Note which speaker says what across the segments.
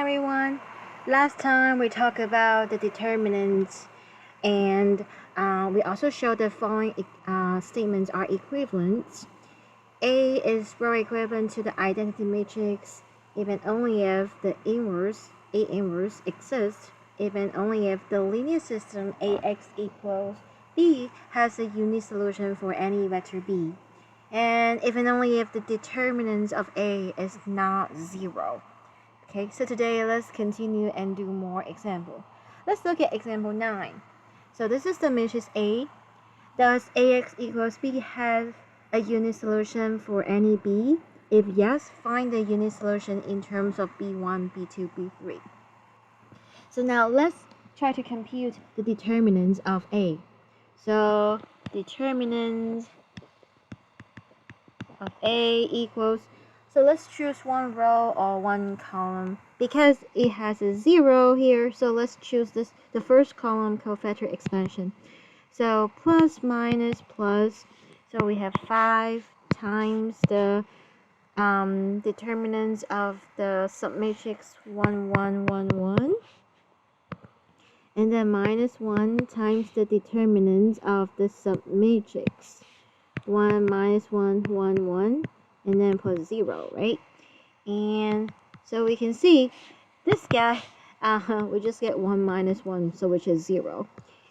Speaker 1: everyone. Last time we talked about the determinants and we also showed the following statements are equivalent. A is row equivalent to the identity matrix if and only if the inverse, A inverse, exists, if and only if the linear system AX equals B has a unique solution for any vector B, and if and only if the determinant of A is not 0. Okay, so today let's continue and do more example. Let's look at example 9. So this is the matrix A. Does AX equals B have a unique solution for any B? If yes, find the unique solution in terms of B1, B2, B3. So now let's try to compute the determinants of A. So determinants of A equals, so let's choose one row or one column because it has a 0 here. So let's choose the first column called factor expansion. So plus minus plus, so we have 5 times the determinants of the submatrix 1, 1, 1, 1, and then minus 1 times the determinants of the submatrix 1 minus 1, 1, 1, and then plus 0, right? And so we can see this guy, we just get 1 minus 1, so which is 0.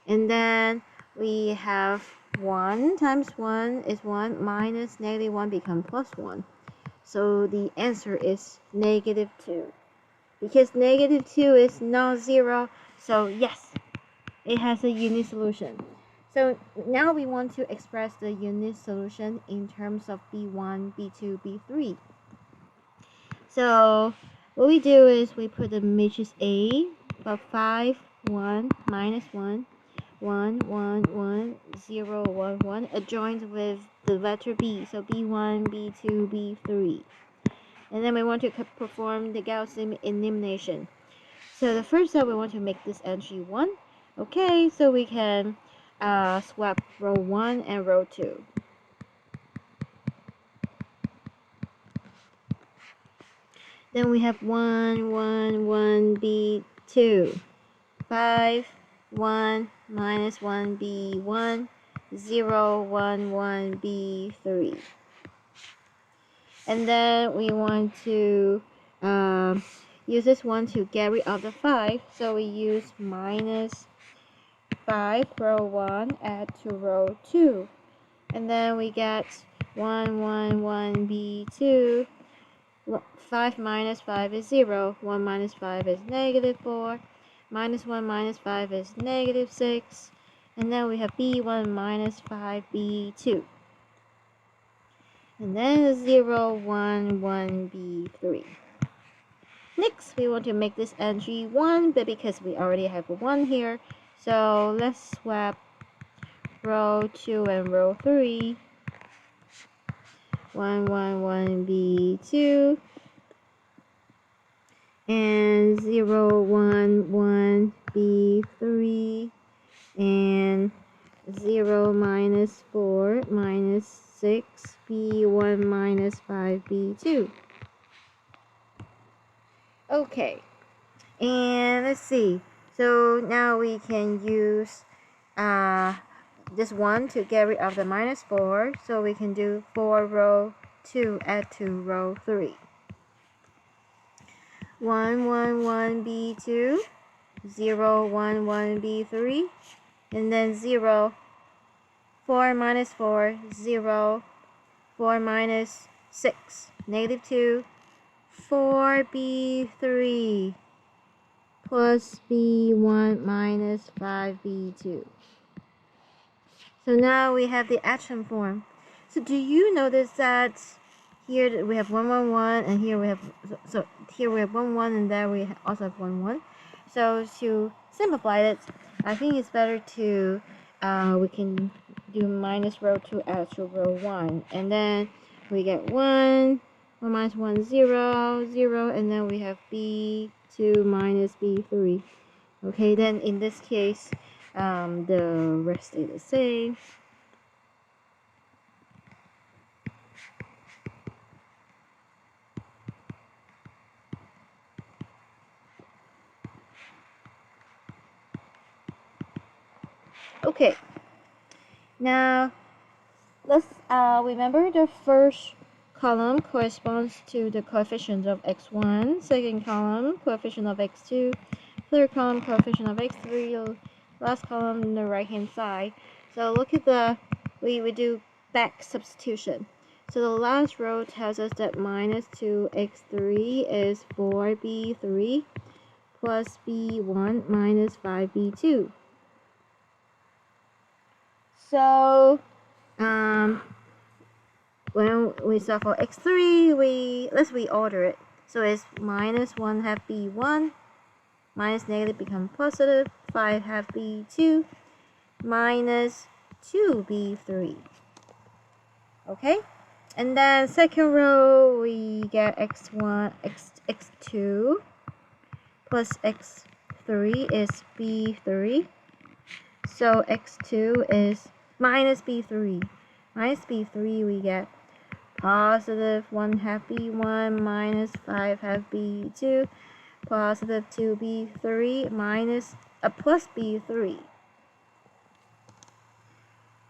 Speaker 1: And then we have 1 times 1 is 1, minus negative 1 becomes plus 1. So the answer is negative 2. Because negative 2 is not 0, so yes, it has a unique solution. So now we want to express the unique solution in terms of B1, B2, B3. So what we do is we put the matrix A of 5, 1, minus 1, 1, 1, 1, 0, 1, 1, adjoined with the vector B, so B1, B2, B3. And then we want to perform the Gaussian elimination. So the first step, we want to make this entry 1. Okay, so we can swap row 1 and row 2. Then we have 1, 1, 1, B2. 5, 1, minus 1, B1, 0, 1, 1, B3. And then we want to use this one to get rid of the 5. So we use minus 5 row 1 add to row 2. And then we get 1, 1, 1, B2. 5 minus 5 is 0. 1 minus 5 is negative 4. Minus 1 minus 5 is negative 6. And then we have B1 minus 5, B2. And then 0, 1, 1, B3. Next, we want to make this entry 1, but because we already have a 1 here, so let's swap row 2 and row 3. 1, 1, 1, B2. And 0, 1, 1, B3. And 0 minus 4 minus 6, B1 minus 5, B2. Okay, and let's see. So now we can use this one to get rid of the minus 4. So we can do 4 row 2 add to row 3. 1, 1, 1, B2. 0, 1, 1, B3. And then 0, 4 minus 4, 0, 4 minus 6, negative 2, 4B3 plus B1 minus 5B2. So now we have the action form. So do you notice that here we have 1, 1, 1, and here we have, so here we have 1, 1, and there we also have 1, 1. So to simplify it, I think it's better to, we can do minus row 2 add to row 1. And then we get 1 minus 1, 0, 0, and then we have B2 minus B3. Okay, then in this case, the rest stay the same. Okay, now let's remember the first column corresponds to the coefficient of x1, second column coefficient of x2, third column coefficient of x3, last column on the right hand side. So look at we do back substitution. So the last row tells us that minus 2x3 is 4b3 plus b1 minus 5b2. So when we solve for x3, let's reorder it. So it's minus 1 half b1 minus negative become positive, 5 half b2 minus 2b3. Okay? And then second row we get x1 x2 plus x3 is b3. So x2 is minus b3. Minus b3 we get positive 1 half b1 minus 5 half b2 positive 2b3 minus plus b3.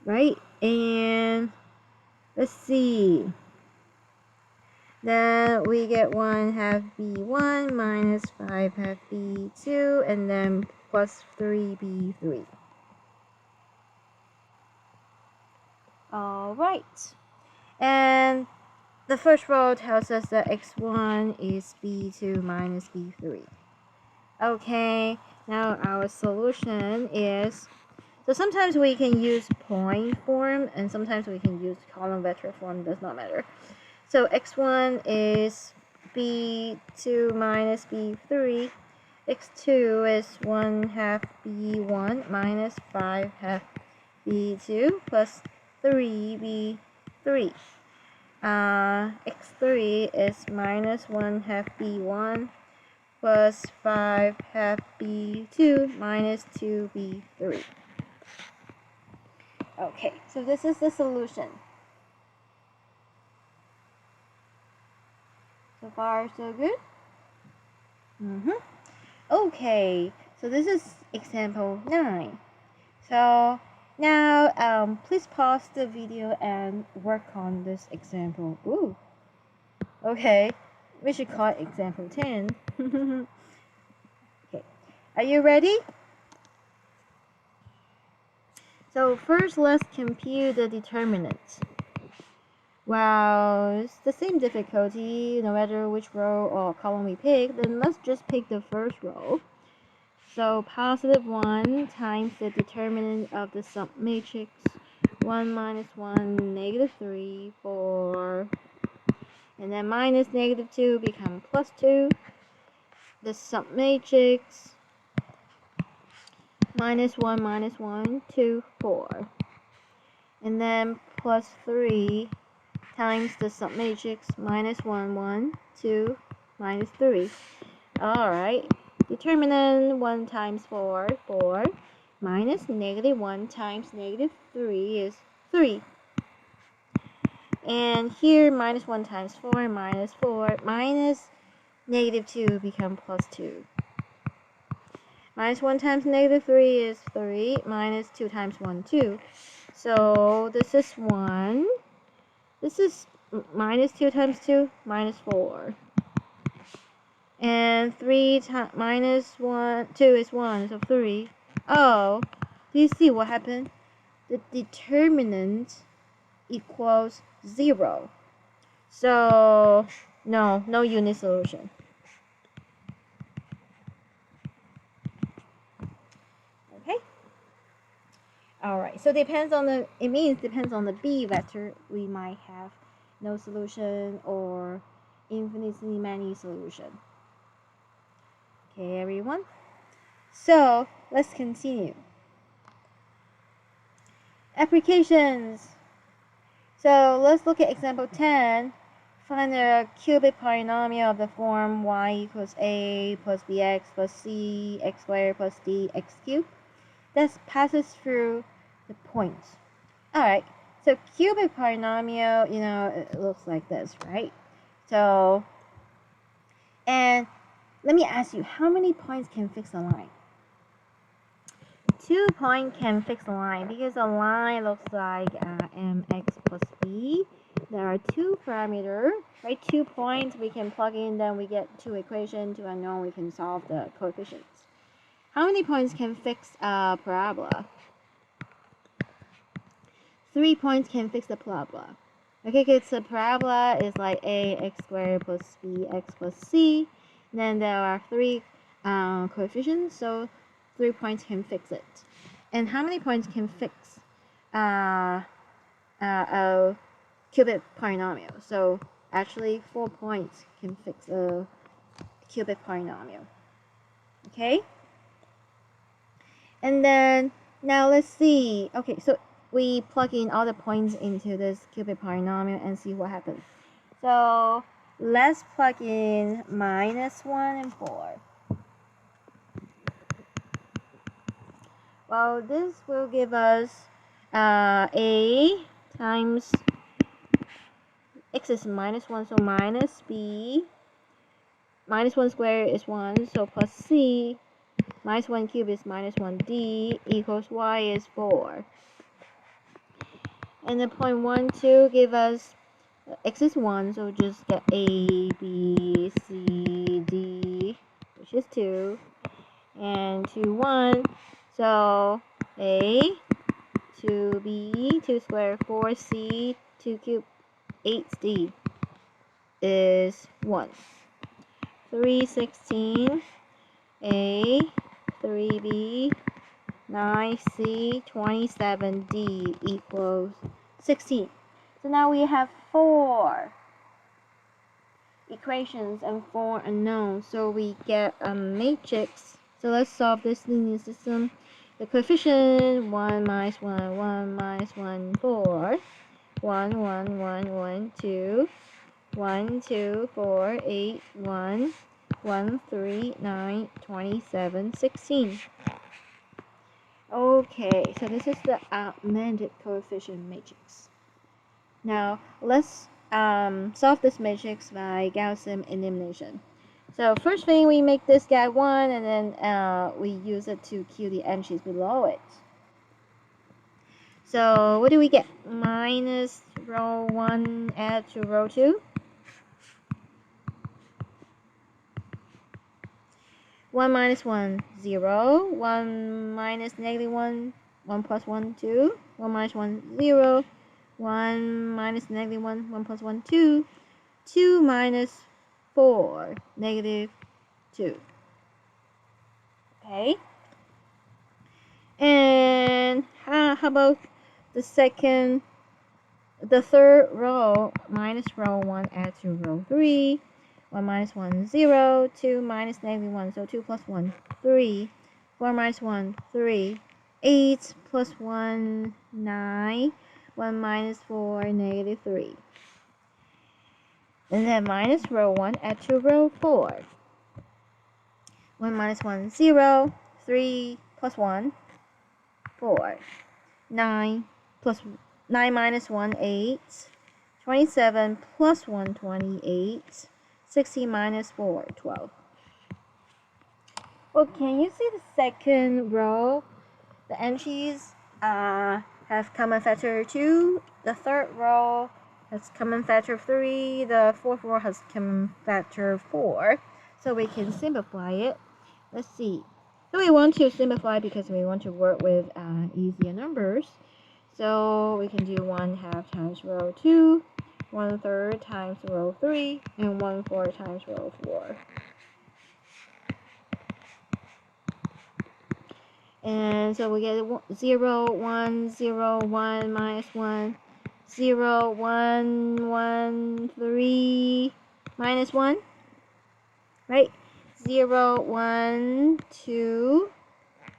Speaker 1: Right? And let's see. Then we get 1 half b1 minus 5 half b2 and then plus 3b3. Alright. And the first row tells us that x1 is b2 minus b3. Okay, now our solution is, so sometimes we can use point form and sometimes we can use column vector form, does not matter. So x1 is b2 minus b3, x2 is 1 half b1 minus 5 half b2 plus 3b3. X3 is minus 1 half b1 plus 5 half b2 minus 2b3. Okay, so this is the solution. So far, so good? Okay, so this is example 9. So now, please pause the video and work on this example. Ooh. Okay, we should call it example 10. Okay, are you ready? So first, let's compute the determinants. Well, it's the same difficulty no matter which row or column we pick, then let's just pick the first row. So positive 1 times the determinant of the submatrix 1 minus 1, negative 3, 4, and then minus negative 2 become plus 2. The submatrix minus 1, 2, 4. And then plus 3 times the submatrix minus 1, 1, 2, minus 3. Alright, determinant 1 times 4, 4, minus negative 1 times negative 3 is 3. And here minus 1 times 4, minus 4, minus negative 2 become plus 2. Minus 1 times negative 3 is 3, minus 2 times 1, 2. So this is 1. This is minus 2 times 2, minus 4. And 3 minus 1, 2 is 1, so 3. Oh, do you see what happened? The determinant equals 0. So, no unit solution. Okay? Alright, so depends on the B vector, we might have no solution or infinitely many solution. Okay, everyone? So, let's continue. Applications. So, let's look at example 10. Find a cubic polynomial of the form y equals a plus bx plus c x squared plus d x cubed that passes through the points. Alright, so cubic polynomial, it looks like this, right? So, and let me ask you, how many points can fix a line? 2 point can fix a line because a line looks like mx plus b. There are 2 parameters, right? 2 points we can plug in, then we get 2 equations, 2 unknown, we can solve the coefficients. How many points can fix a parabola? 3 points can fix the parabola. Okay, because the parabola is like ax squared plus bx plus c. Then there are 3 coefficients, so 3 points can fix it. And how many points can fix a cubic polynomial? So actually 4 points can fix a cubic polynomial. Okay? And then now let's see. Okay, so we plug in all the points into this cubic polynomial and see what happens. So let's plug in -1 and 4. Well, this will give us a times x is -1, so minus b. -1 squared is 1, so plus c. -1 cubed is -1d equals y is 4. And the point 1, 2 give us x is 1, so just get a, b, c, d, which is 2. And 2, 1, so a, 2b, 2 squared, 4c, 2 cubed, 8d is 1. 3, 16, a, 3b, 9c, 27d equals 16. So now we have 4 equations and 4 unknowns. So we get a matrix. So let's solve this linear system. The coefficient 1 minus 1, 1 minus 1, 4. 1, 1, 1, 1, 2. 1, 2, 4, 8, 1. 1, 3, 9, 27, 16. Okay, so this is the augmented coefficient matrix. Now let's solve this matrix by Gaussian elimination. So first thing, we make this guy 1, and then we use it to kill the entries below it. So what do we get? Minus row 1 add to row 2. 1 minus 1, 0. 1 minus -1, 1 plus 1, 2. 1 minus 1, 0. 1 minus -1, 1 plus 1, 2. 2 minus 4, -2. Okay. And how about the third row? Minus row 1 add to row 3. 1 minus 1, 0. 2 minus -1, so 2 plus 1, 3. 4 minus 1, 3. 8 plus 1, 9. 1 minus 4, -3. And then minus row 1 add to row 4. 1 minus 1, 0. 3 plus 1, 4. 9 minus 1, 8. 27 plus 1, 28. 60 minus 4, 12. Well, can you see the second row? The entries have common factor 2. The third row has common factor 3. The fourth row has common factor 4. So we can simplify it. Let's see. So we want to simplify because we want to work with easier numbers. So we can do 1/2 times row 2, 1/3 times row 3, and 1/4 times row 4. And so we get 0, 1, 0, 1, minus 1, 0, 1, 1, 3, minus 1, right? 0, 1, 2,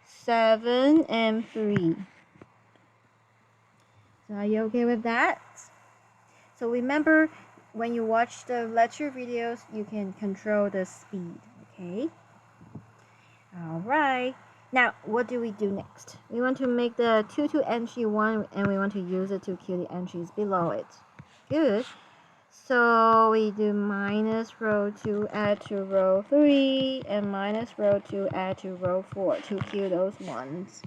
Speaker 1: 7, and 3. So are you okay with that? So remember, when you watch the lecture videos, you can control the speed, okay? Alright. Now, what do we do next? We want to make the 2 entry 1, and we want to use it to kill the entries below it. Good. So we do minus row 2 add to row 3, and minus row 2 add to row 4 to kill those ones.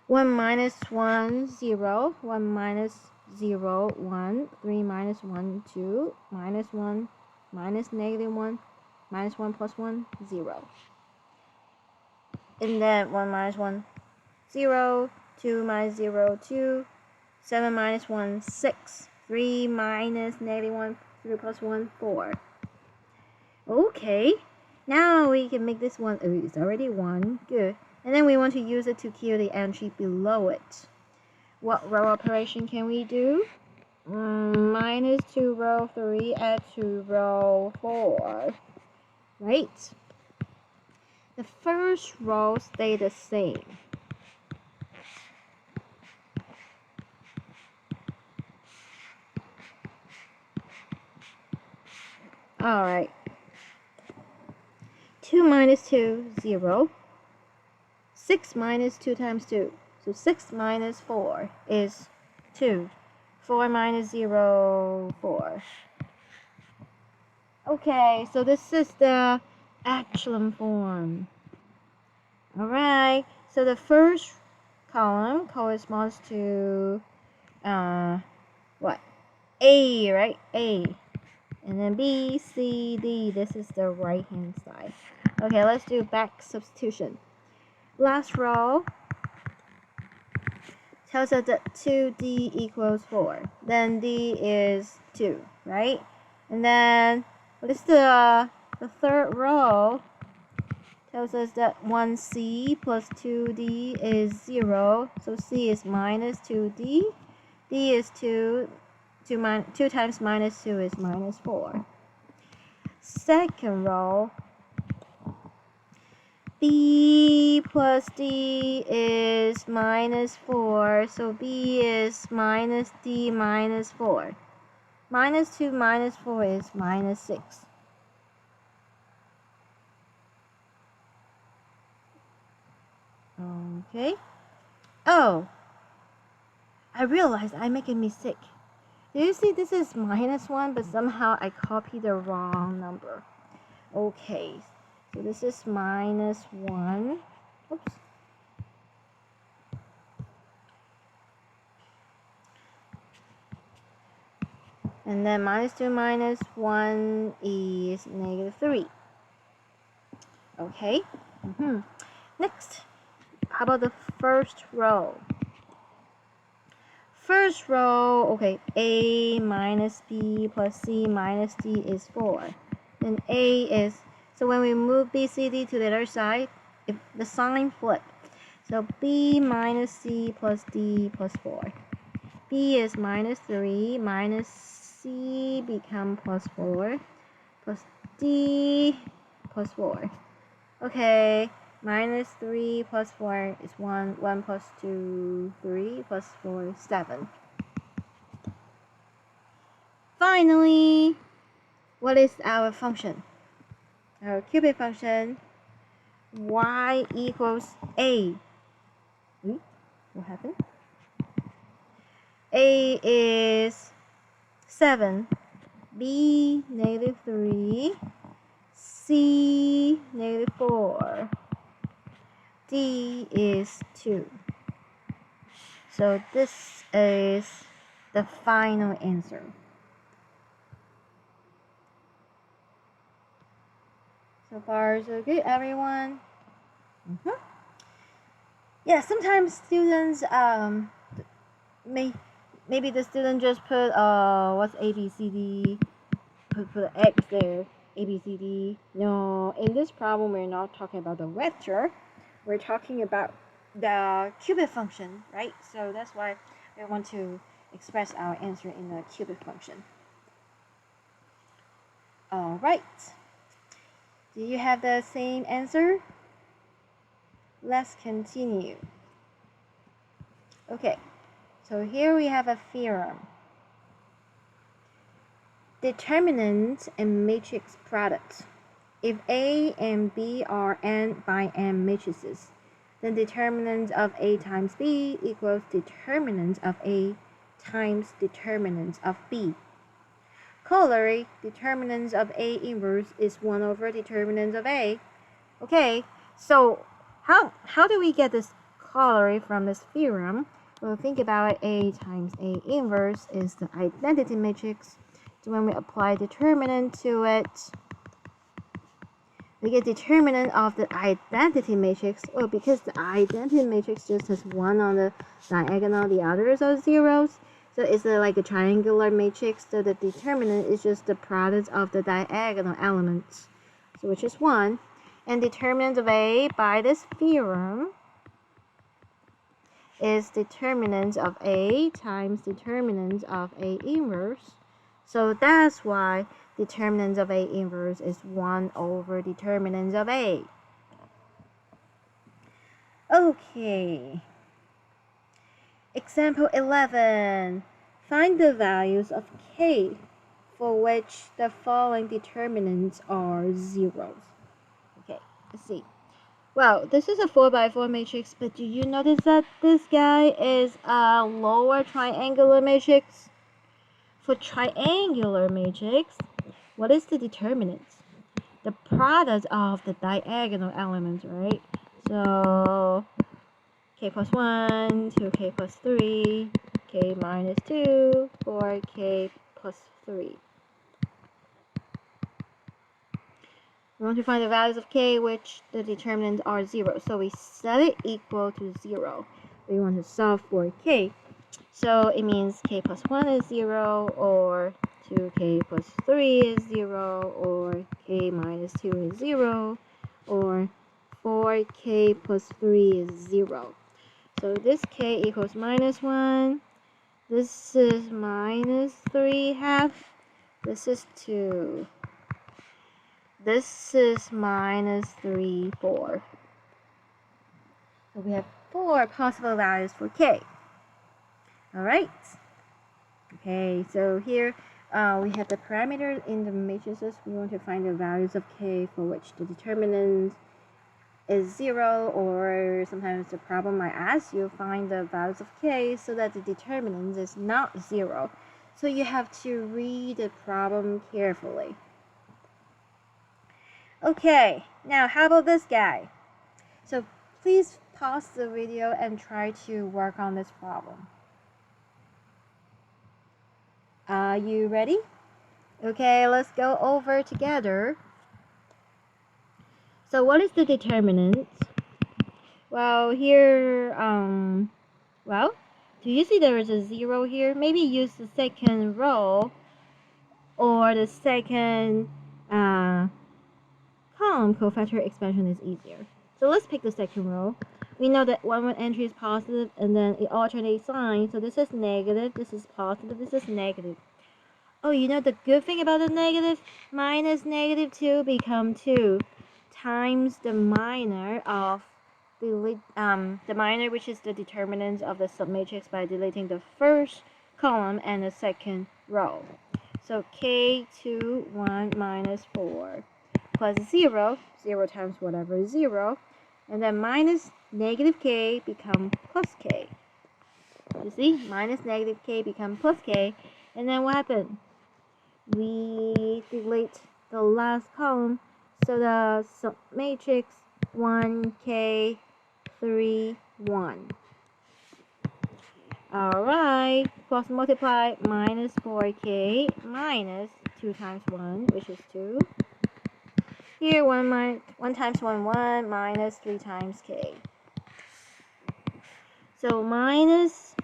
Speaker 1: 1 minus 1, 0. 1 minus 0, 1. 3 minus 1, 2. Minus 1, minus negative 1. Minus 1 plus 1, 0. And then 1 minus 1, 0. 2 minus 0, 2. 7 minus 1, 6. 3 minus negative 1, 3 plus 1, 4. Okay, now we can make this one. Oh, it's already 1. Good. And then we want to use it to kill the entry below it. What row operation can we do? Minus to row 3, add to row 4. Right? The first row stay the same. Alright. 2 minus 2, 0. 6 minus 2 times 2. So 6 minus 4 is 2. 4 minus 0, 4. Okay, so this is the echelon form. Alright, so the first column corresponds to, what? A, right? A. And then B, C, D. This is the right-hand side. Okay, let's do back substitution. Last row tells us that 2D equals 4. Then D is 2, right? And then what is the third row? Tells us that 1C plus 2D is 0. So C is minus 2D. D is 2. 2 times minus 2 is minus 4. Second row, B plus D is minus 4. So B is minus D minus 4. Minus 2 minus 4 is minus 6. Okay. Oh, I realized I make a mistake. Do you see this is minus 1, but somehow I copied the wrong number. Okay, so this is minus 1. Oops. And then minus 2 minus 1 is negative 3. Okay. Next, how about the first row? First row, okay, A minus B plus C minus D is 4. Then A is, so when we move B, C, D to the other side, if the sign flip. So B minus C plus D plus 4. B is minus 3, minus C become plus 4, plus D plus 4. Okay. Minus 3 plus 4 is 1. 1 plus 2, 3 plus 4, 7. Finally, what is our function? Our cubic function, y equals a. What happened? A is 7. B, negative 3. C, negative 4. D is 2. So this is the final answer. So far so good, everyone. Yeah, sometimes students maybe the student just put what's ABCD, put X there, ABCD. No, in this problem we're not talking about the vector. We're talking about the cubic function, right? So that's why we want to express our answer in the cubic function. All right. Do you have the same answer? Let's continue. Okay, so here we have a theorem. Determinants and matrix products. If A and B are n by n matrices, then determinants of A times B equals determinants of A times determinants of B. Corollary, determinants of A inverse is 1 over determinants of A. Okay, so how do we get this corollary from this theorem, we'll think about A times A inverse is the identity matrix. So when we apply determinant to it, we get determinant of the identity matrix. Well, because the identity matrix just has one on the diagonal, the others are zeros. So it's like a triangular matrix, so the determinant is just the product of the diagonal elements, so which is 1. And determinant of A by this theorem is determinant of A times determinant of A inverse. So that's why determinant of A inverse is 1 over determinant of A. Okay. Example 11. Find the values of K for which the following determinants are zeros. Okay, let's see. Well, this is a 4x4 matrix, but do you notice that this guy is a lower triangular matrix? For triangular matrix, what is the determinant? The product of the diagonal elements, right? So K plus 1, 2K plus 3, K minus 2, 4K plus 3. We want to find the values of K which the determinants are 0. So we set it equal to 0. We want to solve for K. So it means K plus 1 is 0, or 2K plus 3 is 0, or K minus 2 is 0, or 4K plus 3 is 0. So this K equals minus 1. This is minus 3 half. This is 2. This is minus 3 4. So we have 4 possible values for K. Alright. Okay, so here we have the parameters in the matrices. We want to find the values of K for which the determinant is 0, or sometimes the problem might ask you find the values of K so that the determinant is not 0. So you have to read the problem carefully. Okay, now how about this guy? So please pause the video and try to work on this problem. Are you ready? Okay, let's go over together. So what is the determinant? Well, here, well, do you see there is a 0 here? Maybe use the second row or the second column cofactor expansion is easier. So let's pick the second row. We know that one entry is positive and then it alternates signs. So this is negative, this is positive, this is negative. Oh, you know the good thing about the negative? Minus negative 2 become 2 times the minor of the minor, which is the determinant of the submatrix, by deleting the first column and the second row. So K2 1 minus 4 plus 0, 0 times whatever is 0, and then minus negative K become plus K. You see, minus negative K become plus K, and then what happened? We delete the last column, so the submatrix 1K 3 1. Alright, cross multiply minus 4K minus 2 times 1, which is 2. Here 1 times 1 1 minus 3 times K. So minus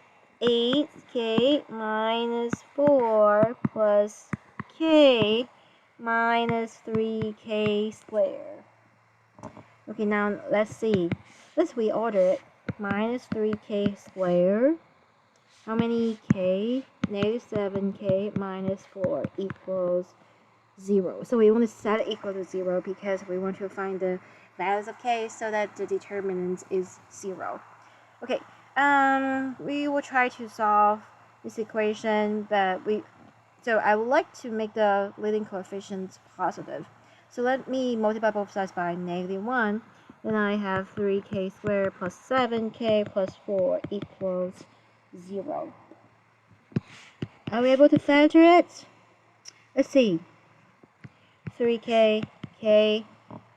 Speaker 1: 8K minus 4 plus K minus 3K squared. Okay, now let's see. Let's reorder it. Minus 3K squared. How many K? Negative 7K minus 4 equals 0. So we want to set it equal to 0 because we want to find the values of K so that the determinant is 0. Okay, we will try to solve this equation, but so I would like to make the leading coefficients positive. So let me multiply both sides by negative 1. Then I have 3K squared plus 7K plus 4 equals 0. Are we able to factor it? Let's see. 3K, K,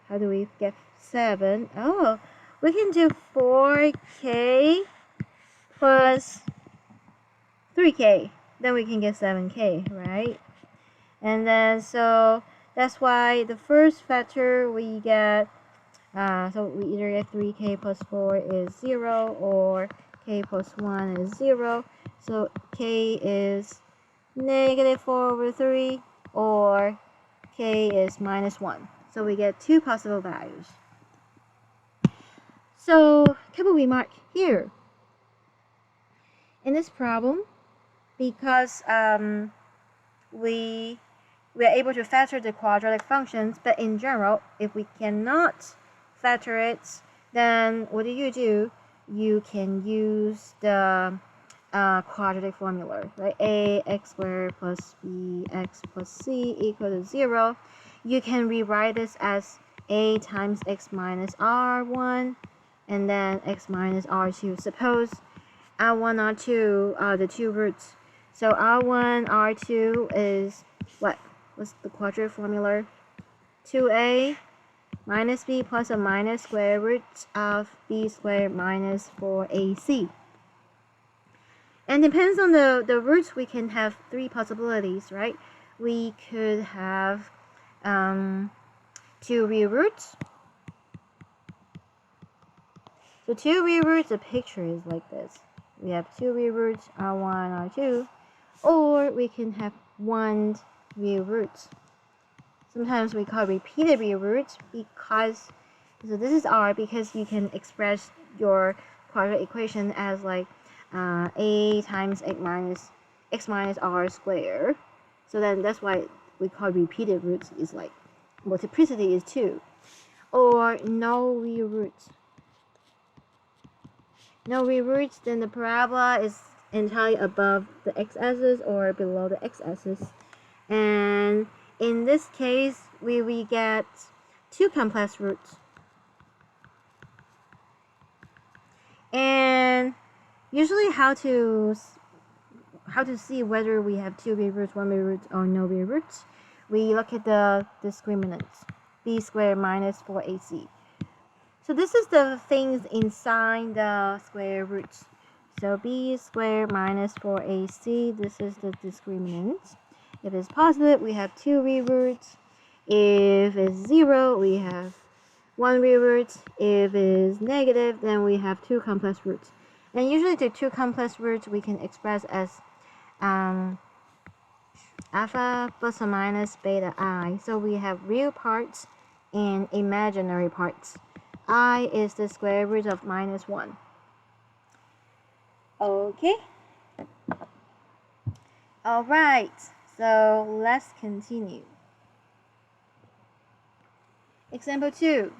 Speaker 1: how do we get 7? Oh, we can do 4k plus 3k. Then we can get 7k, right? And then so that's why the first factor we get, so we either get 3k plus 4 is 0 or k plus 1 is 0. So k is negative 4 over 3 or k is minus 1. So we get two possible values. So couple remark here. In this problem, because we are able to factor the quadratic functions, but in general, if we cannot factor it, then what do? You can use the quadratic formula, right? Ax squared plus bx plus c equal to 0. You can rewrite this as a times x minus r1 and then x minus r2. Suppose r1, r2 are the two roots. So r1, r2 is what? What's the quadratic formula? 2a minus b plus or minus square root of b squared minus 4ac. And depends on the roots, we can have three possibilities, right? We could have two real roots. So two real roots, the picture is like this. We have two real roots, r1, r2, or we can have one real root. Sometimes we call repeated real roots because, so this is r because you can express your quadratic equation as like a times x minus r squared. So then that's why we call repeated roots is like multiplicity is 2. Or no real roots. No real roots, then the parabola is entirely above the x-axis or below the x-axis. And in this case, we get two complex roots. And usually how to see whether we have two real roots, one real root, or no real roots, we look at the discriminants, b squared minus 4ac. So this is the things inside the square roots. So b squared minus 4ac, this is the discriminant. If it's positive, we have two real roots. If it's 0, we have one real root. If it's negative, then we have two complex roots. And usually the two complex roots we can express as alpha plus or minus beta I. So we have real parts and imaginary parts. I is the square root of minus 1. Okay. Alright, so let's continue. Example 2.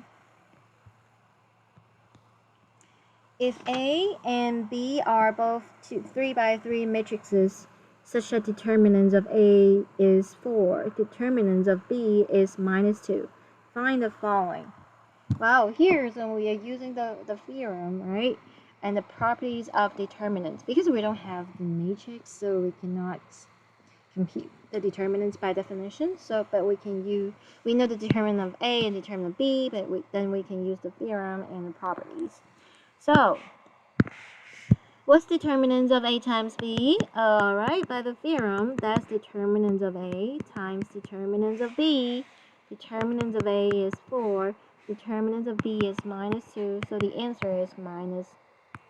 Speaker 1: If A and B are both 3 by 3 matrices, such that determinants of A is 4, determinants of B is minus 2. Find the following. Wow, here's when we are using the theorem, right? And the properties of determinants. Because we don't have the matrix, so we cannot compute the determinants by definition. So, but we know the determinant of A and determinant of B, but then we can use the theorem and the properties. So, what's determinants of A times B? Alright, by the theorem, that's determinants of A times determinants of B. Determinants of A is 4. Determinants of B is minus 2, so the answer is minus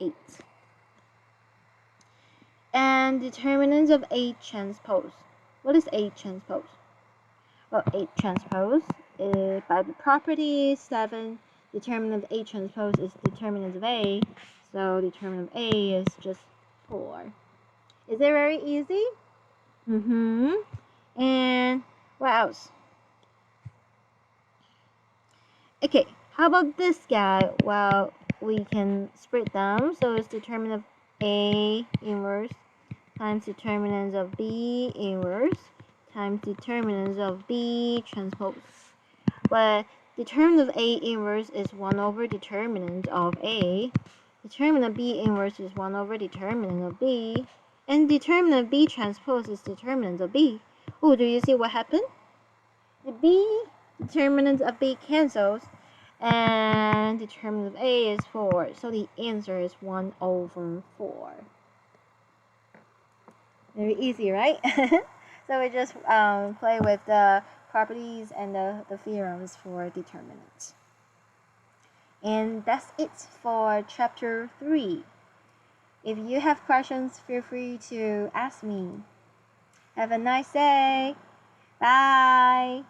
Speaker 1: 8. And determinants of A transpose. What is A transpose? Well, A transpose is by the property 7. Determinant of A transpose is determinant of A, so determinant of A is just 4. Is it very easy? And what else? Okay, how about this guy? Well, we can split them. So it's determinant of A inverse times determinants of B inverse times determinants of B transpose. But determinant of A inverse is 1 over determinant of A. Determinant of B inverse is 1 over determinant of B. And determinant of B transpose is determinant of B. Oh, do you see what happened? The B determinant of B cancels. And determinant of A is 4. So the answer is 1/4. Very easy, right? So we just play with the properties and the theorems for determinants. And that's it for chapter 3. If you have questions, feel free to ask me. Have a nice day. Bye.